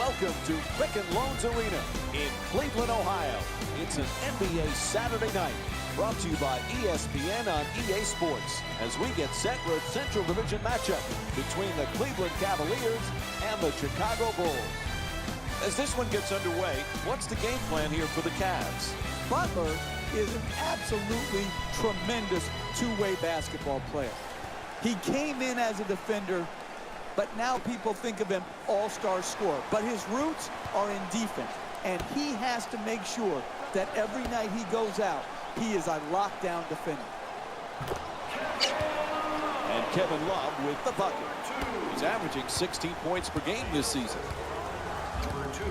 Welcome to Quicken Loans Arena in Cleveland, Ohio. It's an NBA Saturday night brought to you by ESPN on EA Sports as we get set for a Central Division matchup between the Cleveland Cavaliers and the Chicago Bulls. As this one gets underway, what's the game plan here for the Cavs? Butler is an absolutely tremendous two-way basketball player. He came in as a defender, but now people think of him all-star scorer. But his roots are in defense, and he has to make sure that every night he goes out, he is a lockdown defender. And Kevin Love with the bucket. He's averaging 16 points per game this season. Number 2,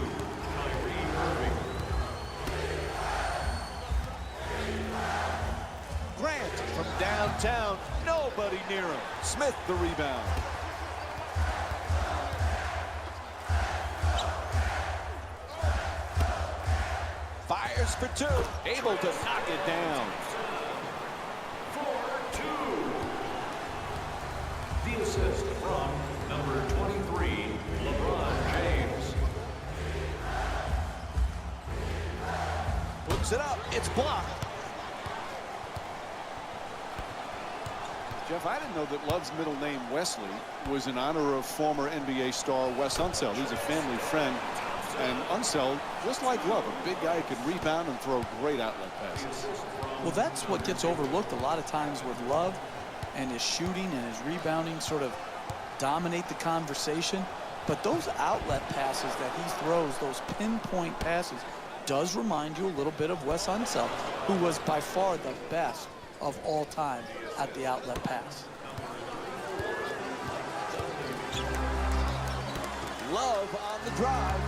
Grant from downtown, nobody near him. Smith the rebound. Fires for two, able to knock it down. 4-2. The assist from number 23, LeBron James. Puts it up, it's blocked. Jeff, I didn't know that Love's middle name, Wesley, was in honor of former NBA star Wes Unseld. He's a family friend. And Unseld, just like Love, a big guy who can rebound and throw great outlet passes. Well, that's what gets overlooked a lot of times with Love, and his shooting and his rebounding sort of dominate the conversation. But those outlet passes that he throws, those pinpoint passes, does remind you a little bit of Wes Unseld, who was by far the best of all time at the outlet pass. Love on the drive.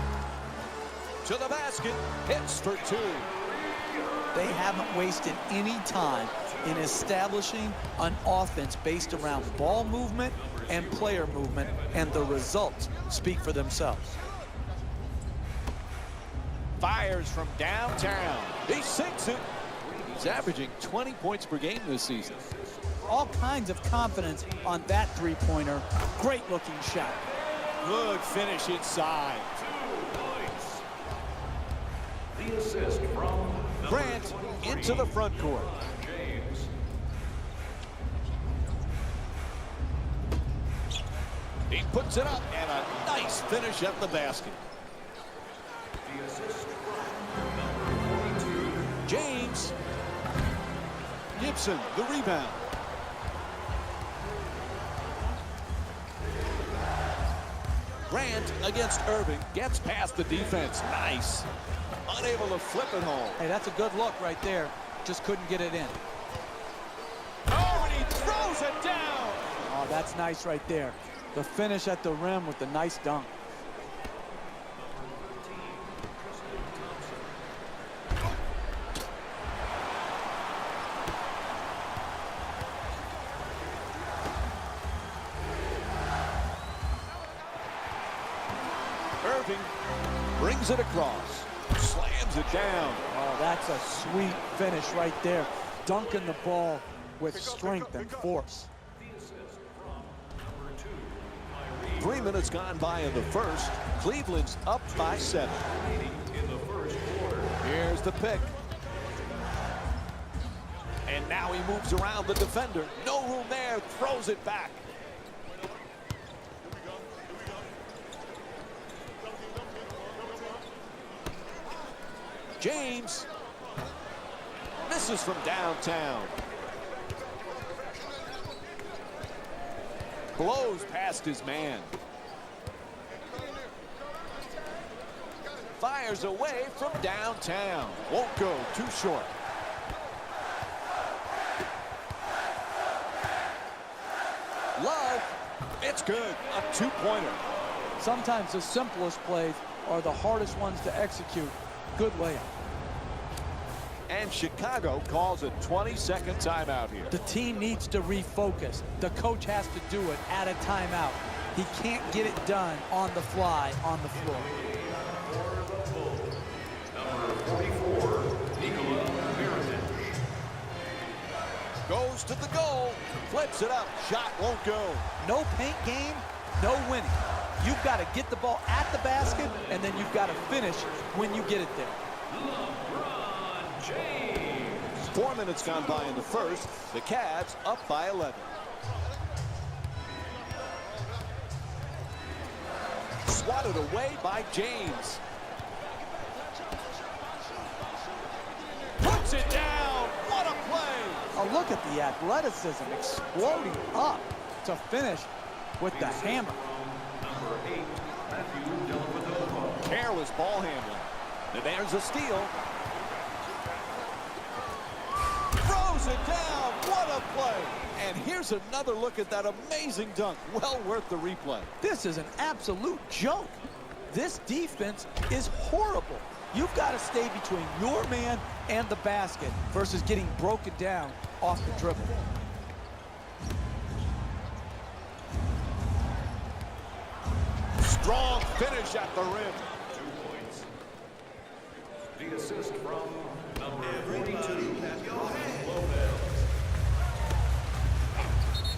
To the basket, hits for two. They haven't wasted any time in establishing an offense based around ball movement and player movement, and the results speak for themselves. Fires from downtown. He sinks it. He's averaging 20 points per game this season. All kinds of confidence on that three-pointer. Great looking shot. Good finish inside. The assist from Grant into the front court. James. He puts it up and a nice finish at the basket. The assist from number 42. James. Gibson, the rebound. Grant against Irving. Gets past the defense. Nice. Unable to flip it home. Hey, that's a good look right there. Just couldn't get it in. Oh, and he throws it down. Oh, that's nice right there. The finish at the rim with the nice dunk. Irving brings it across. Slams it down. Oh, that's a sweet finish right there. Dunking the ball with strength and force. 3 minutes gone by in the first. Cleveland's up by 7. In the first quarter. Here's the pick. And now he moves around the defender. No room there. Throws it back. James misses from downtown. Blows past his man. Fires away from downtown. Won't go, too short. Love, it's good. A two-pointer. Sometimes the simplest plays are the hardest ones to execute. Good layup. And Chicago calls a 20-second timeout here. The team needs to refocus. The coach has to do it at a timeout. He can't get it done on the fly on the floor. Number 44, Nikola Mirotic. Goes to the goal. Flips it up. Shot won't go. No paint game, no winning. You've got to get the ball at the basket, and then you've got to finish when you get it there. LeBron James. 4 minutes gone by in the first. The Cavs up by 11. Swatted away by James. Puts it down. What a play. A look at the athleticism exploding up to finish with the hammer. Number 8, Matthew Dellavedova. Careless ball handling. And there's a steal. Throws it down. What a play. And here's another look at that amazing dunk. Well worth the replay. This is an absolute joke. This defense is horrible. You've got to stay between your man and the basket versus getting broken down off the dribble. Strong finish at the rim. 2 points. The assist from number 42, Lopez.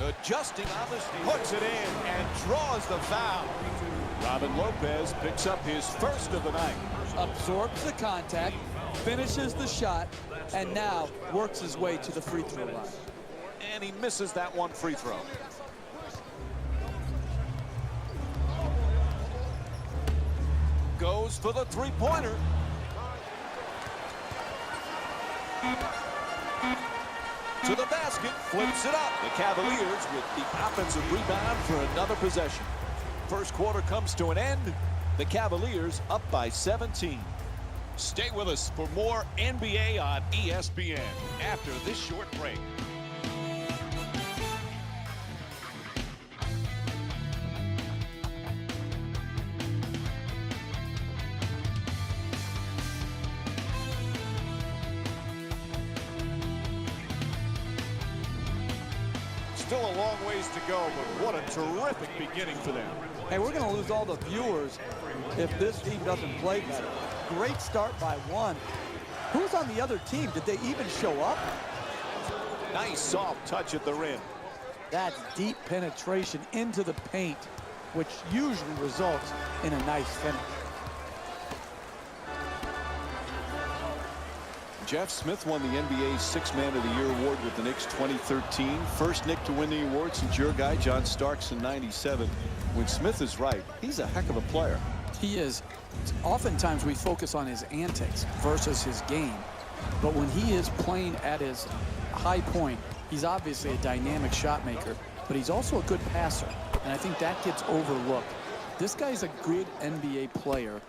Adjusting on this, puts it in and draws the foul. Robin Lopez picks up his first of the night. Absorbs the contact, finishes the shot, and now works his way to the free throw line. And he misses that one free throw. Goes for the three-pointer. To the basket, flips it up. The Cavaliers with the offensive rebound for another possession. First quarter comes to an end. The Cavaliers up by 17. Stay with us for more NBA on ESPN after this short break. Still a long ways to go, but what a terrific beginning for them. Hey, we're going to lose all the viewers if this team doesn't play better. Great start by one. Who's on the other team? Did they even show up? Nice soft touch at the rim. That's deep penetration into the paint, which usually results in a nice finish. Jeff Smith won the NBA's Sixth Man of the Year award with the Knicks 2013. First Knick to win the award since your guy John Starks in '97. When Smith is right, he's a heck of a player. He is. Oftentimes we focus on his antics versus his game. But when he is playing at his high point, he's obviously a dynamic shot maker, but he's also a good passer. And I think that gets overlooked. This guy's a good NBA player.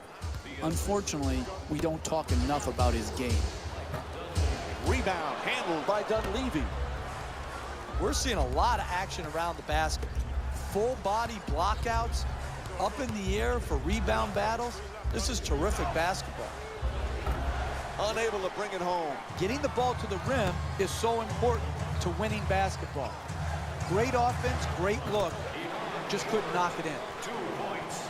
Unfortunately, we don't talk enough about his game. Rebound handled by Dunleavy. We're seeing a lot of action around the basket. Full body blockouts, up in the air for rebound battles. This is terrific basketball. Unable to bring it home. Getting the ball to the rim is so important to winning basketball. Great offense, great look. Just couldn't knock it in. 2 points.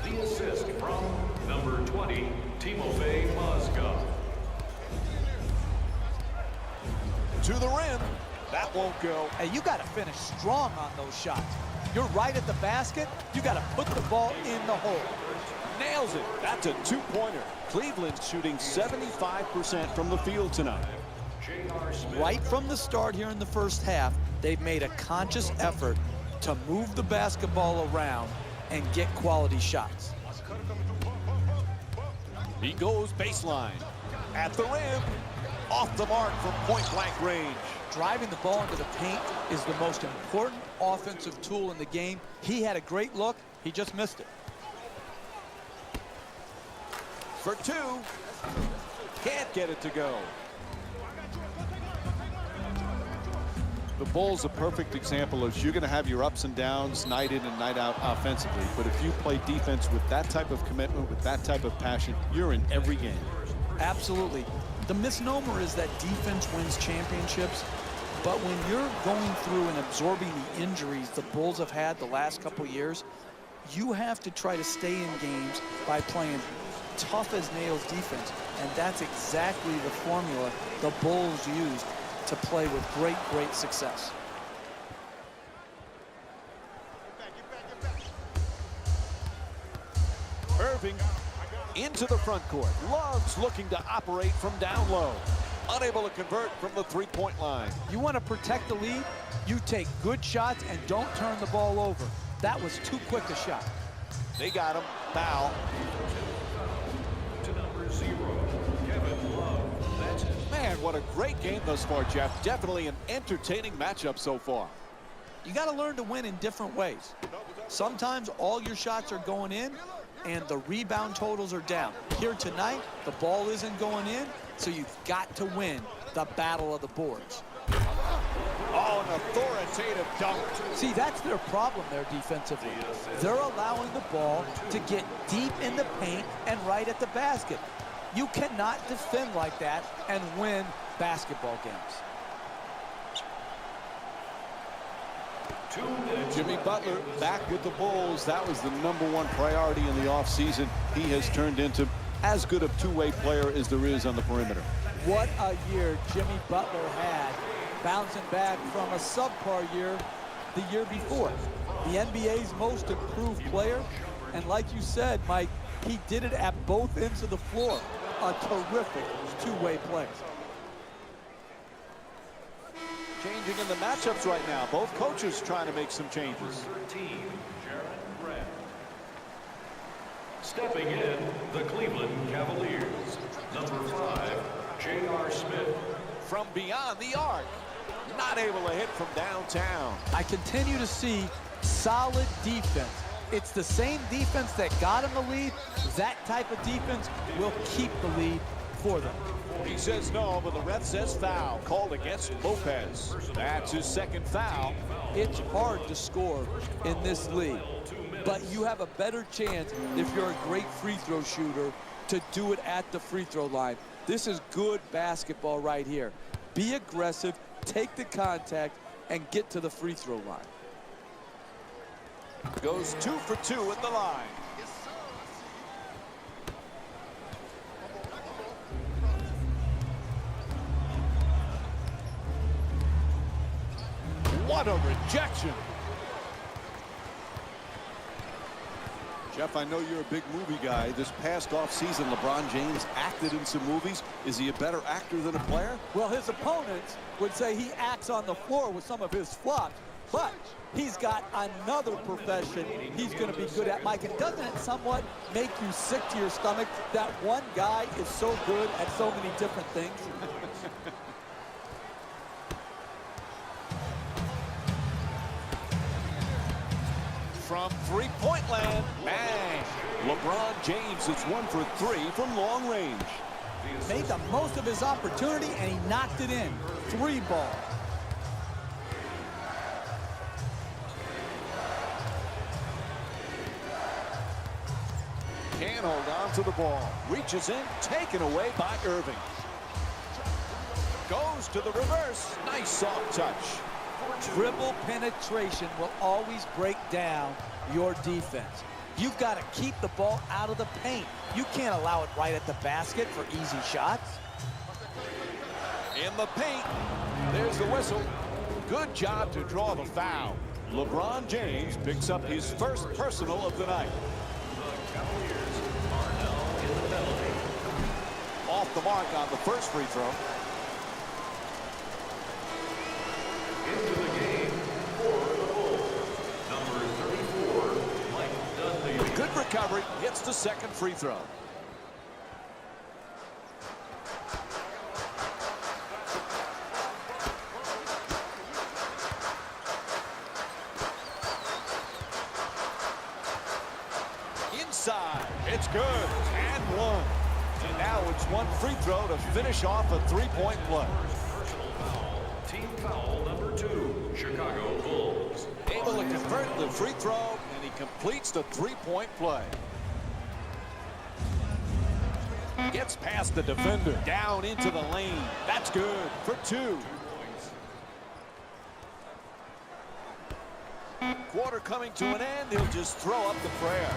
The assist from number 20, Timofey Mozgov. To the rim. That won't go. Hey, you got to finish strong on those shots. You're right at the basket. You got to put the ball in the hole. Nails it. That's a two-pointer. Cleveland shooting 75% from the field tonight. J.R. Smith. Right from the start here in the first half, they've made a conscious effort to move the basketball around and get quality shots. He goes baseline. At the rim. Off the mark from point-blank range. Driving the ball into the paint is the most important offensive tool in the game. He had a great look. He just missed it. For two. Can't get it to go. The Bulls a perfect example of you're going to have your ups and downs night in and night out offensively. But if you play defense with that type of commitment, with that type of passion, you're in every game. Absolutely. The misnomer is that defense wins championships, but when you're going through and absorbing the injuries the Bulls have had the last couple years, you have to try to stay in games by playing tough as nails defense, and that's exactly the formula the Bulls used to play with great success. Irving into the front court. Love's looking to operate from down low. Unable to convert from the three-point line. You want to protect the lead, you take good shots and don't turn the ball over. That was too quick a shot. They got him. Foul. To number 0, Kevin Love. That's it. Man, what a great game thus far, Jeff. Definitely an entertaining matchup so far. You got to learn to win in different ways. Sometimes all your shots are going in and the rebound totals are down. Here tonight, the ball isn't going in, so you've got to win the battle of the boards. Oh, an authoritative dunk. See, that's their problem there defensively. They're allowing the ball to get deep in the paint and right at the basket. You cannot defend like that and win basketball games. 2 minutes. Jimmy Butler back with the Bulls. That was the #1 priority in the offseason. He has turned into as good a two-way player as there is on the perimeter. What a year Jimmy Butler had, bouncing back from a subpar year the year before. The NBA's most improved player, and like you said, Mike, he did it at both ends of the floor. A terrific two-way play. Changing in the matchups right now. Both coaches trying to make some changes. 13, Jaron Brett. Stepping in, the Cleveland Cavaliers. Number 5, J.R. Smith. From beyond the arc. Not able to hit from downtown. I continue to see solid defense. It's the same defense that got him the lead. That type of defense will keep the lead for them. He says no, but the ref says foul. Called against Lopez. That's his second foul. It's hard to score in this league, but you have a better chance if you're a great free throw shooter to do it at the free throw line. This is good basketball right here. Be aggressive, take the contact, and get to the free throw line. Goes 2 for 2 at the line. What a rejection. Jeff, I know you're a big movie guy. This past offseason, LeBron James acted in some movies. Is he a better actor than a player? Well, his opponents would say he acts on the floor with some of his flops, but he's got another profession he's going to be good at, Mike. And doesn't it somewhat make you sick to your stomach that one guy is so good at so many different things? From three-point land, bang. LeBron James is 1 for 3 from long range. Made the most of his opportunity, and he knocked it in. 3 ball. Can't hold on to the ball. Reaches in, taken away by Irving. Goes to the reverse. Nice soft touch. Dribble penetration will always break down your defense. You've got to keep the ball out of the paint. You can't allow it right at the basket for easy shots. In the paint. There's the whistle. Good job to draw the foul. LeBron James picks up his first personal of the night. The Cavaliers are now in the penalty. Off the mark on the first free throw. Into the game for the Bulls. Number 34, Mike Dudley. Good recovery. Hits the second free throw. Inside. It's good. And 1. And now it's 1 free throw to finish off a three-point play. Personal foul. Team foul number 2, Chicago Bulls. Able to convert the free throw, and he completes the three-point play. Gets past the defender. Down into the lane. That's good for 2. Quarter coming to an end. He'll just throw up the prayer.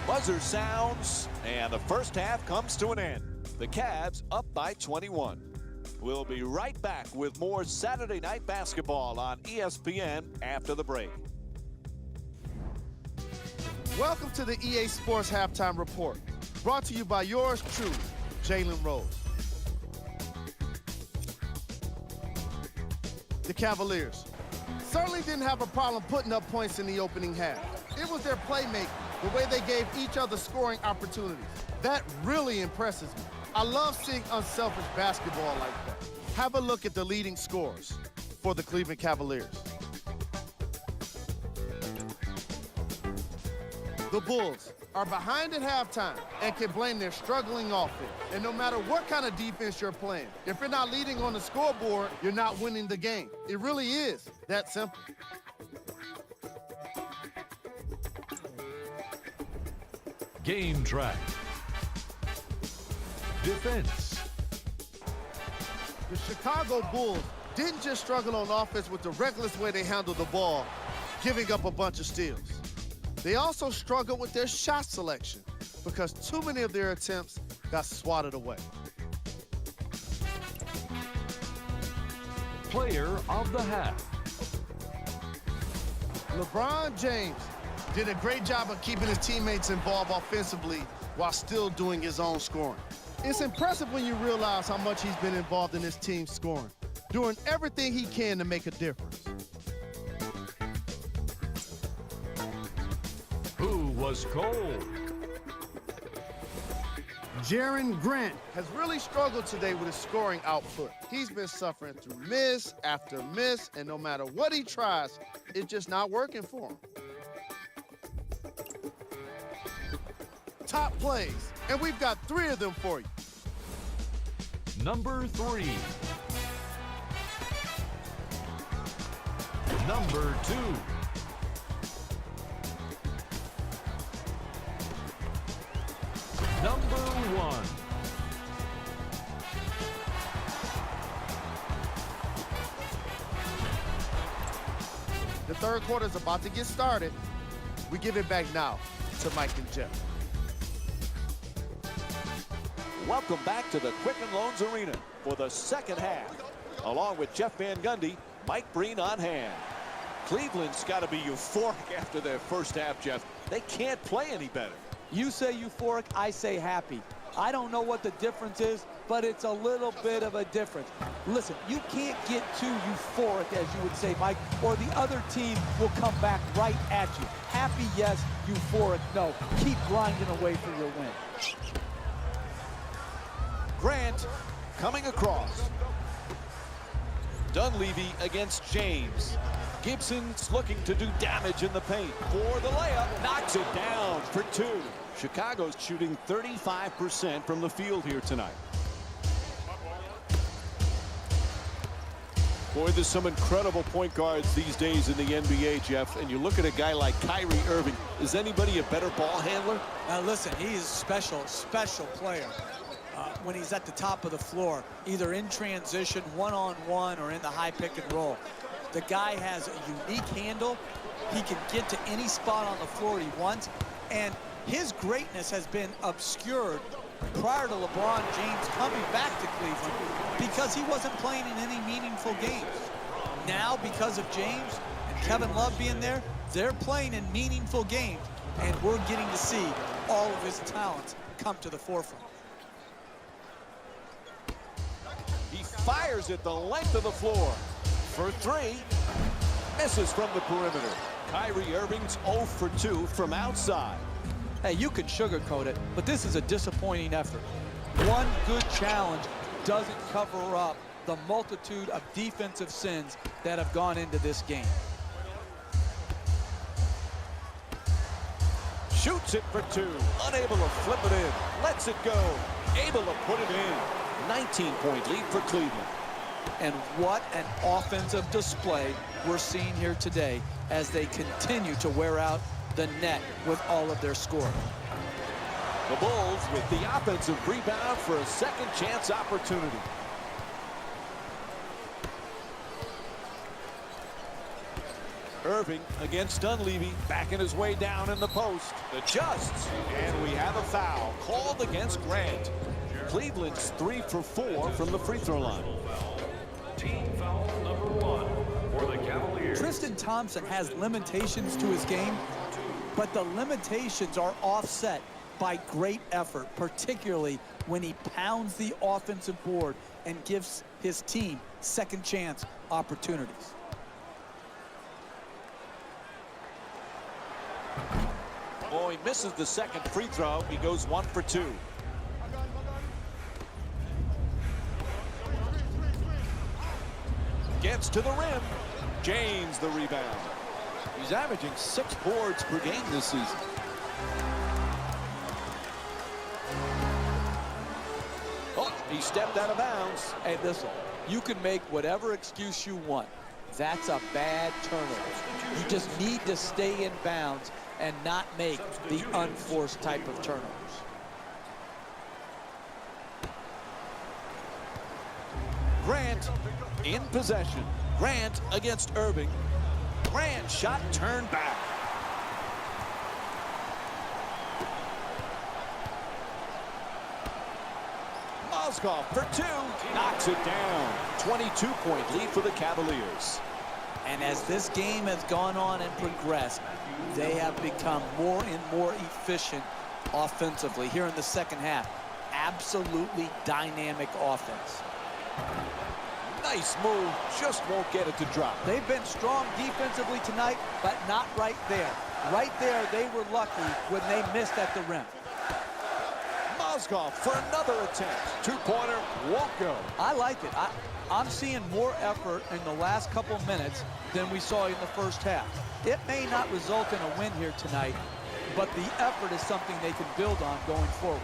Buzzer sounds, and the first half comes to an end. The Cavs up by 21. We'll be right back with more Saturday Night Basketball on ESPN after the break. Welcome to the EA Sports Halftime Report, brought to you by yours truly, Jalen Rose. The Cavaliers certainly didn't have a problem putting up points in the opening half. It was their playmaking, the way they gave each other scoring opportunities. That really impresses me. I love seeing unselfish basketball like that. Have a look at the leading scorers for the Cleveland Cavaliers. The Bulls are behind at halftime and can blame their struggling offense. And no matter what kind of defense you're playing, if you're not leading on the scoreboard, you're not winning the game. It really is that simple. Game track. Defense. The Chicago Bulls didn't just struggle on offense with the reckless way they handled the ball, giving up a bunch of steals. They also struggled with their shot selection because too many of their attempts got swatted away. Player of the half. LeBron James did a great job of keeping his teammates involved offensively while still doing his own scoring. It's impressive when you realize how much he's been involved in his team's scoring, doing everything he can to make a difference. Who was cold? Jaren Grant has really struggled today with his scoring output. He's been suffering through miss after miss, and no matter what he tries, it's just not working for him. Top plays, and we've got 3 of them for you. Number 3. Number 2. Number 1. The third quarter is about to get started. We give it back now to Mike and Jeff. Welcome back to the Quicken Loans Arena for the second half. Along with Jeff Van Gundy, Mike Breen on hand. Cleveland's got to be euphoric after their first half, Jeff. They can't play any better. You say euphoric, I say happy. I don't know what the difference is, but it's a little bit of a difference. Listen, you can't get too euphoric, as you would say, Mike, or the other team will come back right at you. Happy, yes. Euphoric, no. Keep grinding away for your win. Grant coming across. Dunleavy against James. Gibson's looking to do damage in the paint for the layup. Knocks it down for 2. Chicago's shooting 35% from the field here tonight. Boy, there's some incredible point guards these days in the NBA, Jeff. And you look at a guy like Kyrie Irving. Is anybody a better ball handler? Now listen, he is a special player. When he's at the top of the floor, either in transition, one-on-one, or in the high pick and roll. The guy has a unique handle. He can get to any spot on the floor he wants. And his greatness has been obscured prior to LeBron James coming back to Cleveland because he wasn't playing in any meaningful games. Now, because of James and Kevin Love being there, they're playing in meaningful games, and we're getting to see all of his talents come to the forefront. He fires it the length of the floor for 3. Misses from the perimeter. Kyrie Irving's 0 for 2 from outside. Hey, you can sugarcoat it, but this is a disappointing effort. One good challenge doesn't cover up the multitude of defensive sins that have gone into this game. Shoots it for 2. Unable to flip it in. Lets it go. Able to put it in. 19-point lead for Cleveland. And what an offensive display we're seeing here today as they continue to wear out the net with all of their scoring. The Bulls with the offensive rebound for a second chance opportunity. Irving against Dunleavy, backing his way down in the post. Adjusts, and we have a foul called against Grant. Cleveland's 3 for 4 from the free throw line. Team foul number 1 for the Cavaliers. Tristan Thompson has limitations to his game, but the limitations are offset by great effort, particularly when he pounds the offensive board and gives his team second chance opportunities. Oh, he misses the second free throw. He goes 1 for 2. Gets to the rim. James the rebound. He's averaging 6 boards per game this season. Oh, he stepped out of bounds. Hey, listen, you can make whatever excuse you want. That's a bad turnover. You just need to stay in bounds and not make the unforced type of turnovers. Grant in possession. Grant against Irving. Grant shot turned back. Mozgov for 2. Knocks it down. 22-point lead for the Cavaliers. And as this game has gone on and progressed, they have become more and more efficient offensively here in the second half. Absolutely dynamic offense. Nice move. Just won't get it to drop. They've been strong defensively tonight, but not right there. Right there, they were lucky when they missed at the rim. Mozgov for another attempt. 2-pointer won't go. I like it. I'm seeing more effort in the last couple minutes than we saw in the first half. It may not result in a win here tonight, but the effort is something they can build on going forward.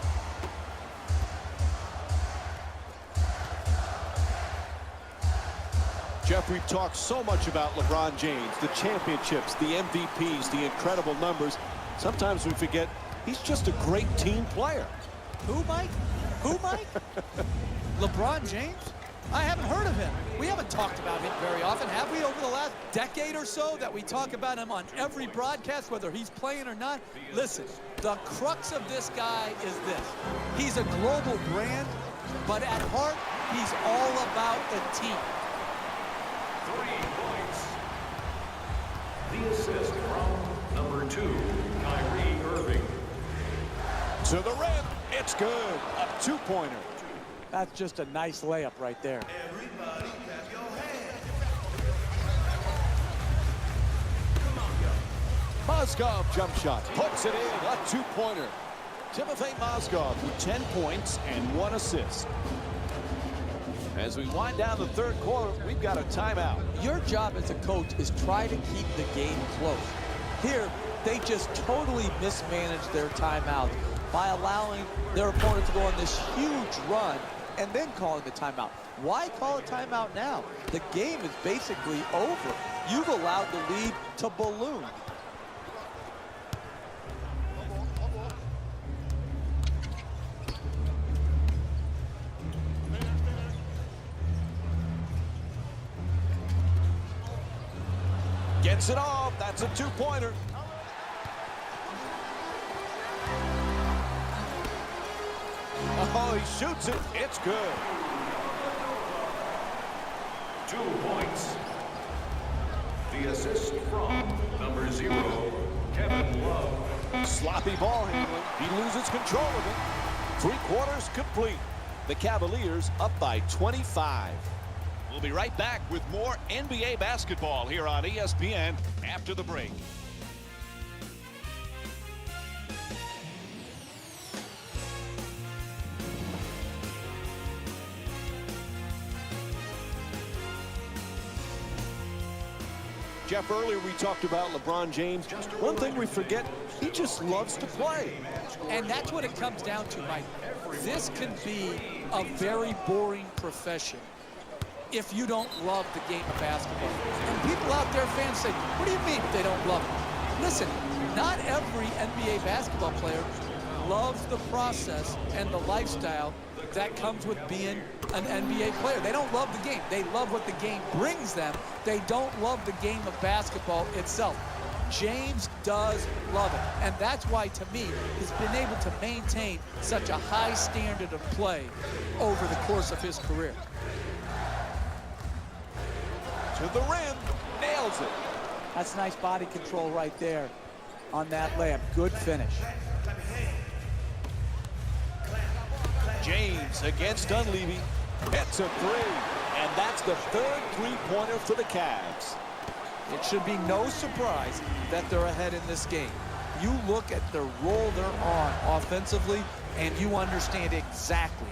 Jeff, we've talked so much about LeBron James, the championships, the MVPs, the incredible numbers. Sometimes we forget he's just a great team player. Who, Mike? Who, Mike? LeBron James? I haven't heard of him. We haven't talked about him very often, have we, over the last decade or so, that we talk about him on every broadcast, whether he's playing or not? Listen, the crux of this guy is this. He's a global brand, but at heart, he's all about the team. 3 points. The assist from number 2, Kyrie Irving. To the rim. It's good. A 2-pointer. That's just a nice layup right there. Everybody clap your hands. Mozgov jump shot. Puts it in. A 2-pointer. Timothy Mozgov with 10 points and 1 assist. As we wind down the third quarter, we've got a timeout. Your job as a coach is try to keep the game close. Here, they just totally mismanaged their timeout by allowing their opponent to go on this huge run and then calling the timeout. Why call a timeout now? The game is basically over. You've allowed the lead to balloon. Gets it off. That's a 2-pointer. Oh, he shoots it. It's good. 2 points. The assist from number 0, Kevin Love. Sloppy ball handling. He loses control of it. 3 quarters complete. The Cavaliers up by 25. We'll be right back with more NBA basketball here on ESPN after the break. Jeff, earlier we talked about LeBron James. One thing we forget, he just loves to play. And that's what it comes down to, Mike. This can be a very boring profession if you don't love the game of basketball. And people out there, fans, say, what do you mean they don't love it? Listen, not every NBA basketball player loves the process and the lifestyle that comes with being an NBA player. They don't love the game. They love what the game brings them. They don't love the game of basketball itself. James does love it. And that's why, to me, he's been able to maintain such a high standard of play over the course of his career. To the rim. Nails it. That's nice body control right there. on that layup. Good finish. James against Dunleavy. Hits a three. And that's the third three-pointer for the Cavs. It should be no surprise that they're ahead in this game. You look at the role they're on offensively, and you understand exactly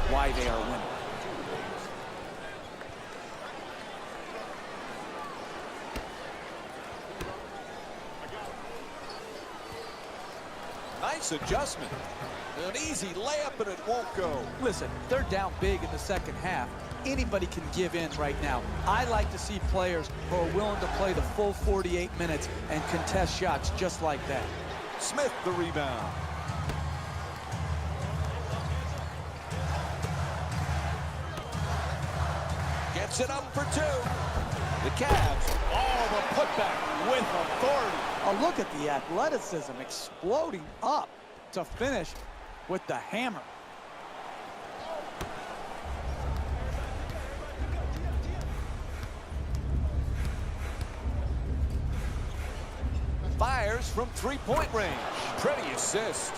why they are winning. Nice adjustment. An easy layup, and it won't go. Listen, they're down big in the second half. Anybody can give in right now. I like to see players who are willing to play the full 48 minutes and contest shots just like that. Smith the rebound. Gets it up for two. The Cavs, the putback with authority. Oh, look at the athleticism exploding up to finish with the hammer. Fires from three-point range. Pretty assist.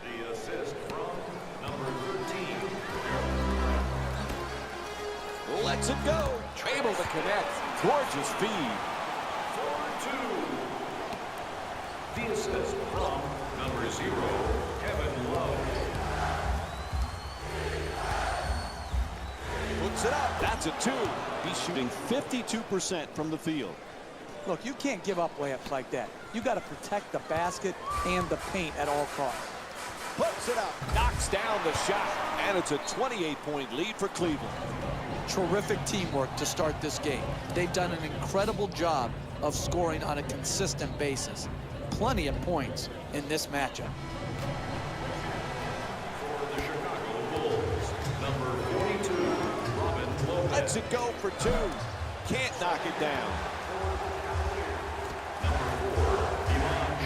The assist from number 13. Lets it go. Able to connect. Gorgeous feed. 4-2. The assist from number 0, Kevin Love. Puts it up. That's a two. He's shooting 52% from the field. Look, you can't give up layups like that. You got to protect the basket and the paint at all costs. Puts it up. Knocks down the shot. And it's a 28-point lead for Cleveland. Terrific teamwork to start this game. They've done an incredible job of scoring on a consistent basis. Plenty of points in this matchup. For the Chicago Bulls, number 42, Robin Lopez. Lets it go for two. Can't knock it down.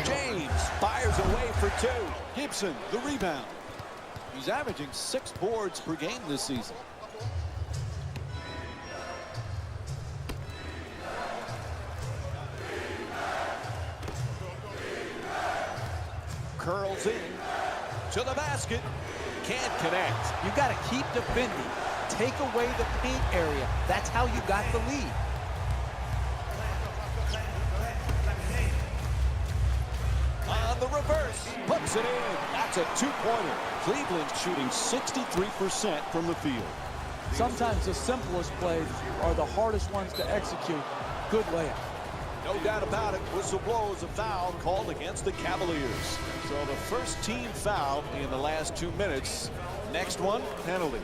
James fires away for two. Gibson, the rebound. He's averaging 6 boards per game this season. Curls in to the basket. Can't connect. You got to keep defending. Take away the paint area. That's how you got the lead. On the reverse, puts it in. That's a two-pointer. Cleveland shooting 63% from the field. Sometimes the simplest plays are the hardest ones to execute. Good layup. No doubt about it. Whistle blows a foul called against the Cavaliers. So the first team foul in the last 2 minutes. Next one, penalty. In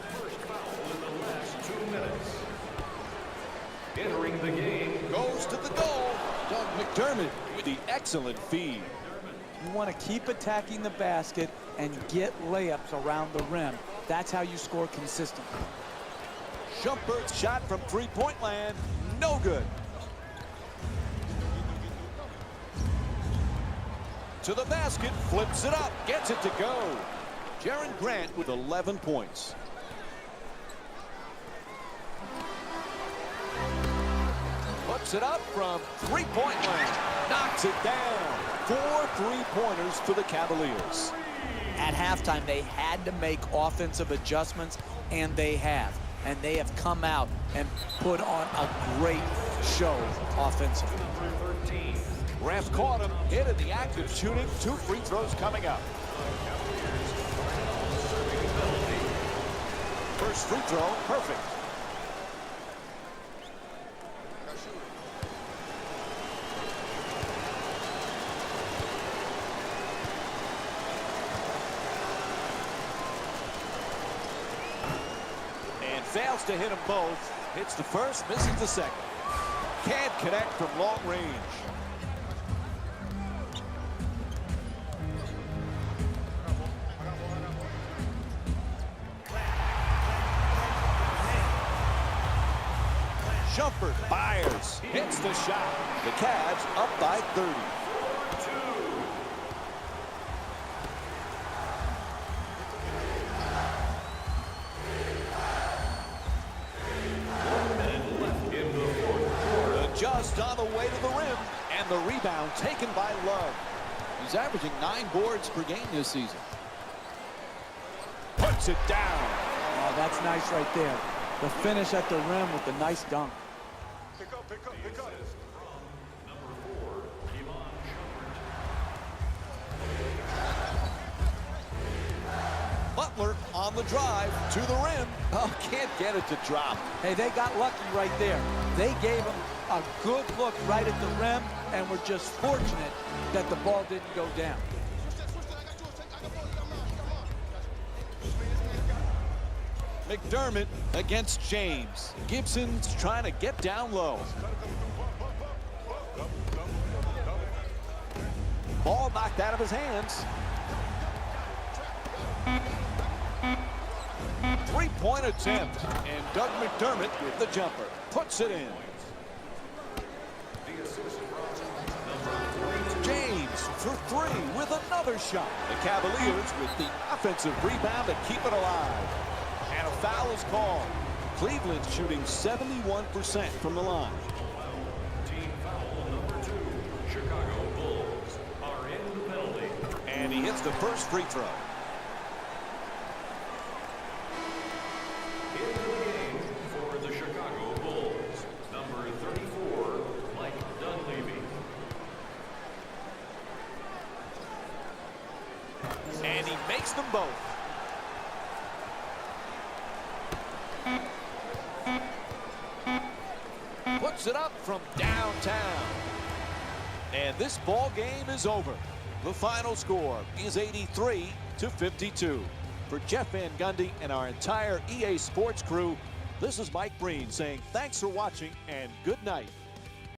the last 2 minutes. Entering the game. Goes to the goal. Doug McDermott with the excellent feed. You want to keep attacking the basket and get layups around the rim. That's how you score consistently. Shumpert's shot from three-point land. No good. To the basket, flips it up, gets it to go. Jaren Grant with 11 points. Puts it up from three-point land. Knocks it down. 4 3-pointers for the Cavaliers. At halftime, they had to make offensive adjustments, and they have. And they have come out and put on a great show offensively. Number 13. Ref caught him, hit in the act of shooting. 2 free throws coming up. First free throw, perfect. And fails to hit them both. Hits the first, misses the second. Can't connect from long range. Shumpert fires, hits the shot. The Cavs up by 30. Just on the way to the rim, and And the rebound taken by Love. He's averaging 9 boards per game this season. Puts it down. Oh, that's nice right there. The finish at the rim with the nice dunk. Butler on the drive to the rim. Oh, can't get it to drop. Hey, they got lucky right there. They gave him a good look right at the rim and were just fortunate that the ball didn't go down. McDermott against James. Gibson's trying to get down low. Ball knocked out of his hands. Three-point attempt. And Doug McDermott with the jumper. Puts it in. James for three with another shot. The Cavaliers with the offensive rebound to keep it alive. And a foul is called. Cleveland shooting 71% from the line. Team foul number 2. Chicago Bulls are in the penalty. And he hits the first free throw. Into the game for the Chicago Bulls, number 34, Mike Dunleavy. And he makes them both. Puts it up from downtown. And this ball game is over. The final score is 83-52. For Jeff Van Gundy and our entire EA Sports crew, this is Mike Breen saying thanks for watching and good night.